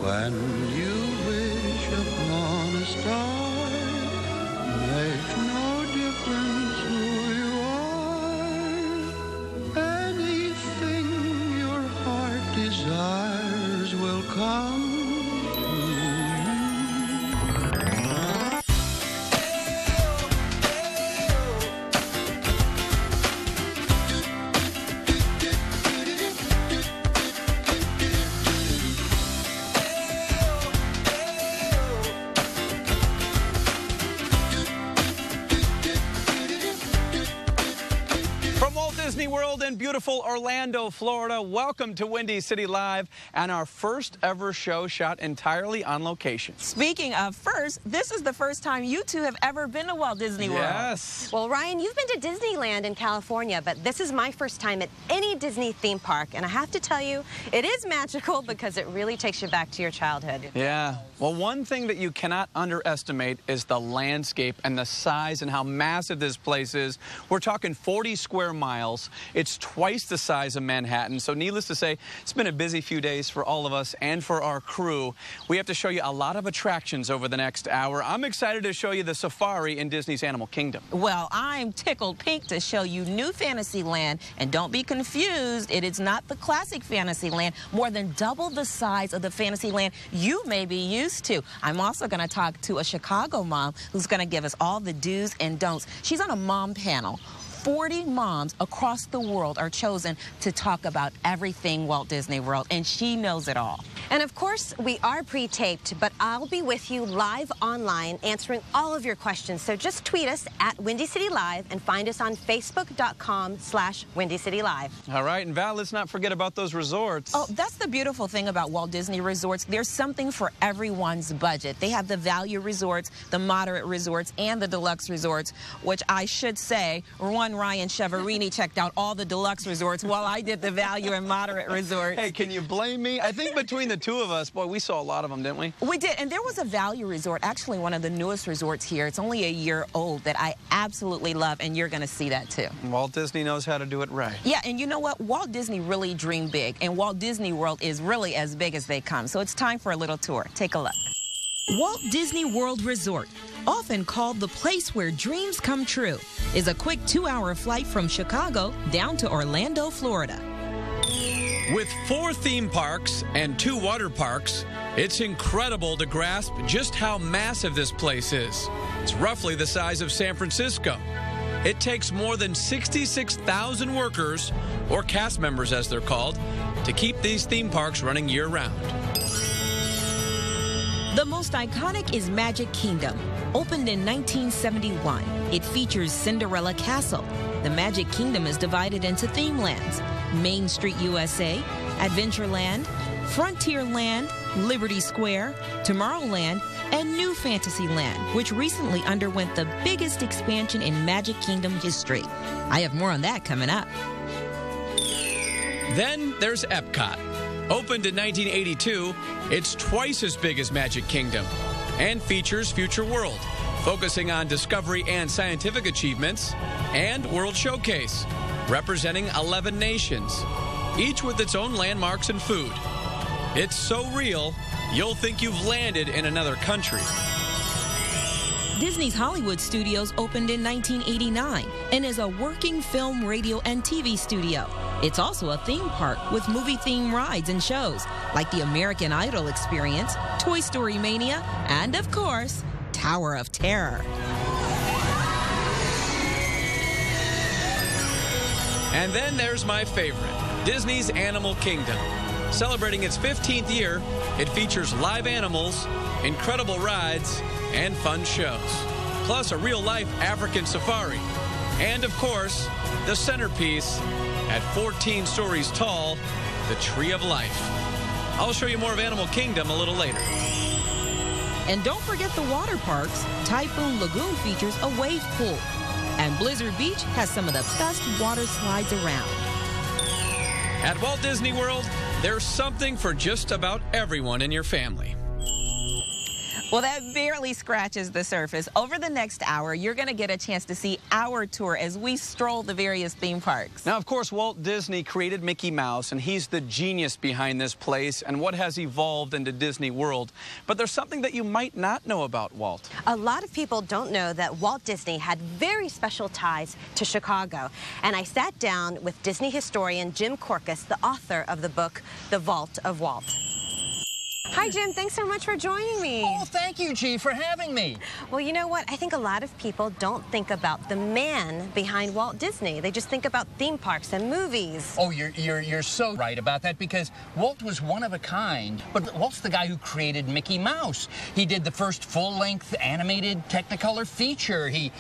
When you wish upon a star, makes no difference who you are. Anything your heart desires will come to you. From Walt Disney World in beautiful Orlando, Florida, welcome to Windy City Live and our first ever show shot entirely on location. Speaking of first, this is the first time you two have ever been to Walt Disney World. Yes. Well, Ryan, you've been to Disneyland in California, but this is my first time at any Disney theme park, and I have to tell you, it is magical because it really takes you back to your childhood. Yeah. Well, one thing that you cannot underestimate is the landscape and the size and how massive this place is. We're talking 40 square miles. It's twice the size of Manhattan. So needless to say, it's been a busy few days for all of us and for our crew. We have to show you a lot of attractions over the next hour. I'm excited to show you the safari in Disney's Animal Kingdom. Well, I'm tickled pink to show you New Fantasyland. And don't be confused, it is not the classic Fantasyland, more than double the size of the Fantasyland you may be used to. I'm also going to talk to a Chicago mom who's going to give us all the do's and don'ts. She's on a mom panel. 40 moms across the world are chosen to talk about everything Walt Disney World, and she knows it all. And of course, we are pre-taped, but I'll be with you live online answering all of your questions. So just tweet us at Windy City Live and find us on Facebook.com/Windy City Live. All right, and Val, let's not forget about those resorts. Oh, that's the beautiful thing about Walt Disney Resorts. There's something for everyone's budget. They have the value resorts, the moderate resorts, and the deluxe resorts, which I should say, Ryan Cheverini checked out all the deluxe resorts while I did the value and moderate resorts. Hey, can you blame me? I think between the two of us, boy, we saw a lot of them, didn't we? We did, and there was a value resort, actually one of the newest resorts here. It's only a year old that I absolutely love, and you're going to see that too. Walt Disney knows how to do it right. Yeah, and you know what? Walt Disney really dreamed big, and Walt Disney World is really as big as they come. So it's time for a little tour. Take a look. Walt Disney World Resort, often called the place where dreams come true, is a quick 2-hour flight from Chicago down to Orlando, Florida. With 4 theme parks and 2 water parks, it's incredible to grasp just how massive this place is. It's roughly the size of San Francisco. It takes more than 66,000 workers, or cast members as they're called, to keep these theme parks running year-round. The most iconic is Magic Kingdom. Opened in 1971, it features Cinderella Castle. The Magic Kingdom is divided into theme lands: Main Street USA, Adventureland, Frontierland, Liberty Square, Tomorrowland, and New Fantasyland, which recently underwent the biggest expansion in Magic Kingdom history. I have more on that coming up. Then there's Epcot. Opened in 1982, it's twice as big as Magic Kingdom and features Future World, focusing on discovery and scientific achievements, and World Showcase, representing 11 nations, each with its own landmarks and food. It's so real, you'll think you've landed in another country. Disney's Hollywood Studios opened in 1989 and is a working film, radio, and TV studio. It's also a theme park with movie-themed rides and shows like the American Idol Experience, Toy Story Mania, and, of course, Tower of Terror. And then there's my favorite, Disney's Animal Kingdom. Celebrating its 15th year, it features live animals, incredible rides, and fun shows. Plus a real-life African safari. And, of course, the centerpiece, at 14 stories tall, the Tree of Life. I'll show you more of Animal Kingdom a little later. And don't forget the water parks. Typhoon Lagoon features a wave pool. And Blizzard Beach has some of the best water slides around. At Walt Disney World, there's something for just about everyone in your family. Well, that barely scratches the surface. Over the next hour, you're going to get a chance to see our tour as we stroll the various theme parks. Now, of course, Walt Disney created Mickey Mouse, and he's the genius behind this place and what has evolved into Disney World. But there's something that you might not know about Walt. A lot of people don't know that Walt Disney had very special ties to Chicago. And I sat down with Disney historian Jim Korkis, the author of the book, The Vault of Walt. Hi, Jim. Thanks so much for joining me. Oh, thank you, G, for having me. Well, you know what? I think a lot of people don't think about the man behind Walt Disney. They just think about theme parks and movies. Oh, you're so right about that, because Walt was one of a kind. But Walt's the guy who created Mickey Mouse. He did the first full-length animated Technicolor feature. He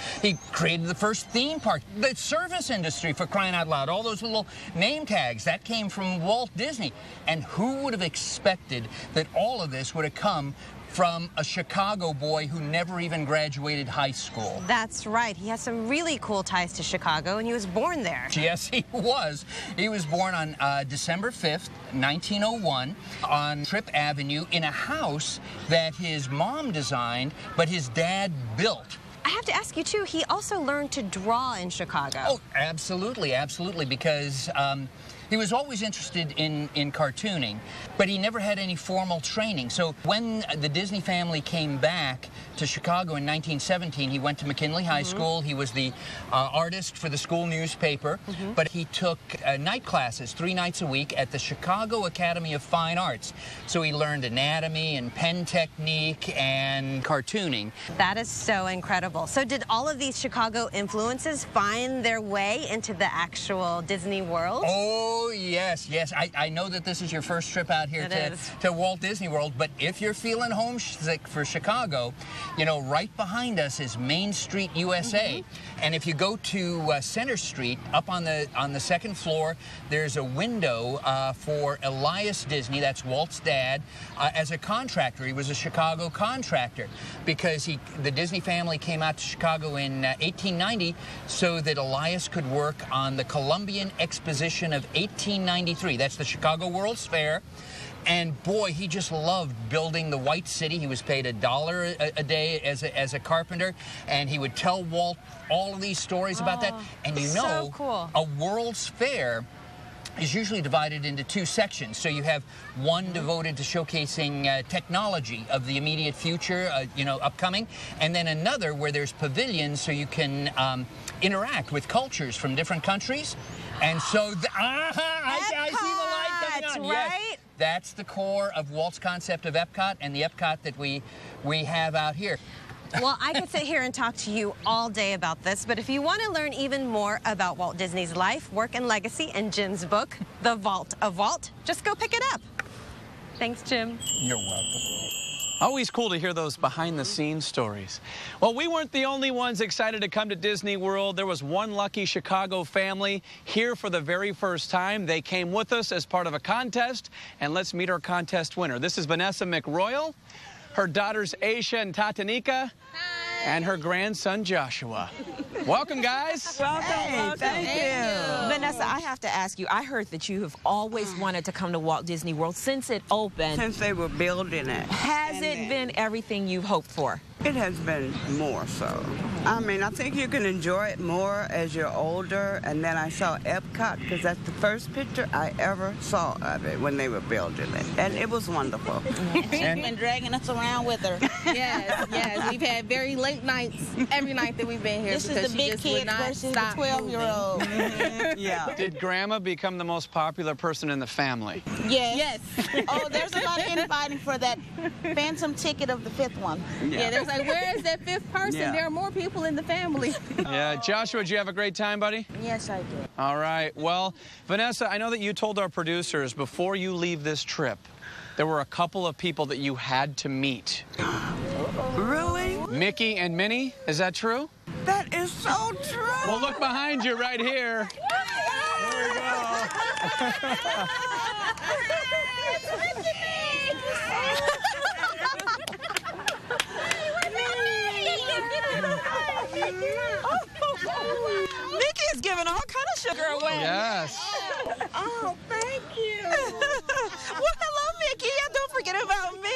created the first theme park. The service industry, for crying out loud. All those little name tags, that came from Walt Disney. And who would have expected that all of this would have come from a Chicago boy who never even graduated high school? That's right. He has some really cool ties to Chicago, and he was born there. Yes, he was. He was born on December 5th, 1901, on Tripp Avenue in a house that his mom designed, but his dad built. I have to ask you, too, he also learned to draw in Chicago. Oh, absolutely, absolutely, because he was always interested in cartooning, but he never had any formal training. So when the Disney family came back to Chicago in 1917, he went to McKinley High School. He was the artist for the school newspaper, but he took night classes 3 nights a week at the Chicago Academy of Fine Arts. So he learned anatomy and pen technique and cartooning. That is so incredible. So did all of these Chicago influences find their way into the actual Disney World? Oh, yes, yes. I know that this is your first trip out here to Walt Disney World, but if you're feeling homesick for Chicago, you know, right behind us is Main Street, USA. And if you go to Center Street, up on the second floor, there's a window for Elias Disney, that's Walt's dad, as a contractor. He was a Chicago contractor because the Disney family came out to Chicago in 1890 so that Elias could work on the Columbian Exposition of 1893. That's the Chicago World's Fair. And boy, he just loved building the White City. He was paid $1 a day as a carpenter, and he would tell Walt all of these stories about that. And you know, so cool. A World's Fair is usually divided into 2 sections. So you have one devoted to showcasing technology of the immediate future, you know, upcoming, and then another where there's pavilions so you can interact with cultures from different countries. And so, I see the light coming on. Right? Yes, that's the core of Walt's concept of Epcot and the Epcot that we have out here. Well, I could sit here and talk to you all day about this, but if you want to learn even more about Walt Disney's life, work, and legacy in Jim's book, The Vault of Walt, just go pick it up. Thanks, Jim. You're welcome. Always cool to hear those behind-the-scenes stories. Well, we weren't the only ones excited to come to Disney World. There was one lucky Chicago family here for the very first time. They came with us as part of a contest, and let's meet our contest winner. This is Vanessa McRoyal, her daughters Aisha and Tatanika, and her grandson Joshua. Welcome, guys. Welcome. Thank you. Vanessa, I have to ask you, I heard that you have always wanted to come to Walt Disney World since it opened. Since they were building it. Has it been everything you've hoped for? It has been more so. I mean, I think you can enjoy it more as you're older. And then I saw Epcot because that's the first picture I ever saw of it when they were building it. And it was wonderful. She's been dragging us around with her. Yes, yes. We've had very late nights every night that we've been here. This is the big kid versus the 12-year-old. Yeah. Did Grandma become the most popular person in the family? Yes. Oh, there's a lot of infighting for that phantom ticket of the 5th one. Yeah, there's like, where is that 5th person? Yeah. There are more people in the family. Yeah. Joshua, did you have a great time, buddy? Yes, I did. All right. Well, Vanessa, I know that you told our producers before you leave this trip, there were a couple of people that you had to meet. Really? Mickey and Minnie, is that true? That is so true. Well, look behind you right here. Here we go. Mickey is giving all kind of sugar away. Yes. Oh, thank you. Well, hello, Mickey. Don't forget about me.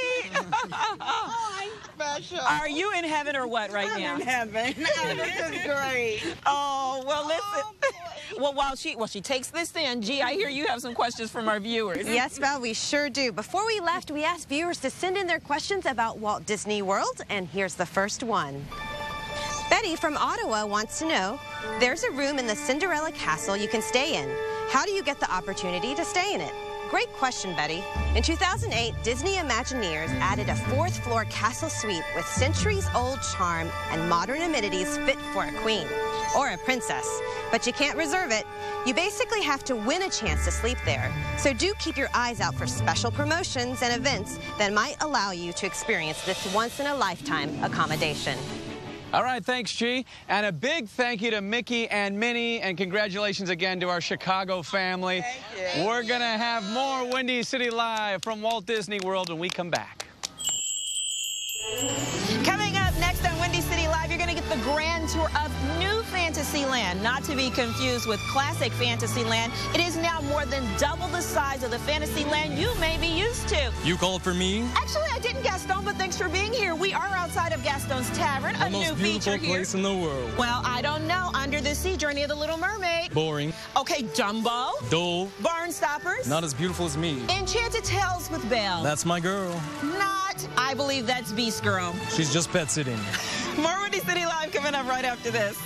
Oh, special. Are you in heaven or what right now? I'm in heaven. This is great. Oh, well, listen. Well, while she takes this in, G, I hear you have some questions from our viewers. Yes, Val, we sure do. Before we left, we asked viewers to send in their questions about Walt Disney World, and here's the first one. Betty from Ottawa wants to know, there's a room in the Cinderella Castle you can stay in. How do you get the opportunity to stay in it? Great question, Betty. In 2008, Disney Imagineers added a fourth-floor castle suite with centuries-old charm and modern amenities fit for a queen or a princess. But you can't reserve it. You basically have to win a chance to sleep there. So do keep your eyes out for special promotions and events that might allow you to experience this once-in-a-lifetime accommodation. All right, thanks, G. And a big thank you to Mickey and Minnie, and congratulations again to our Chicago family. Thank you. We're going to have more Windy City Live from Walt Disney World when we come back. Coming up next on Windy City Live, you're going to get the grand tour of New Fantasyland, not to be confused with Classic Fantasyland. It is now more than double the size of the Fantasyland you may be used to. You called for me? Actually, I didn't, Gaston, but thanks for being here. We are outside of Gaston's Tavern, a new feature here. The most beautiful place in the world. Well, I don't know. Under the Sea, Journey of the Little Mermaid. Boring. Okay, Dumbo. Dull. Barnstoppers. Not as beautiful as me. Enchanted Tales with Belle. That's my girl. Not. I believe that's Beast Girl. She's just pet sitting. More Windy City Live coming up right after this.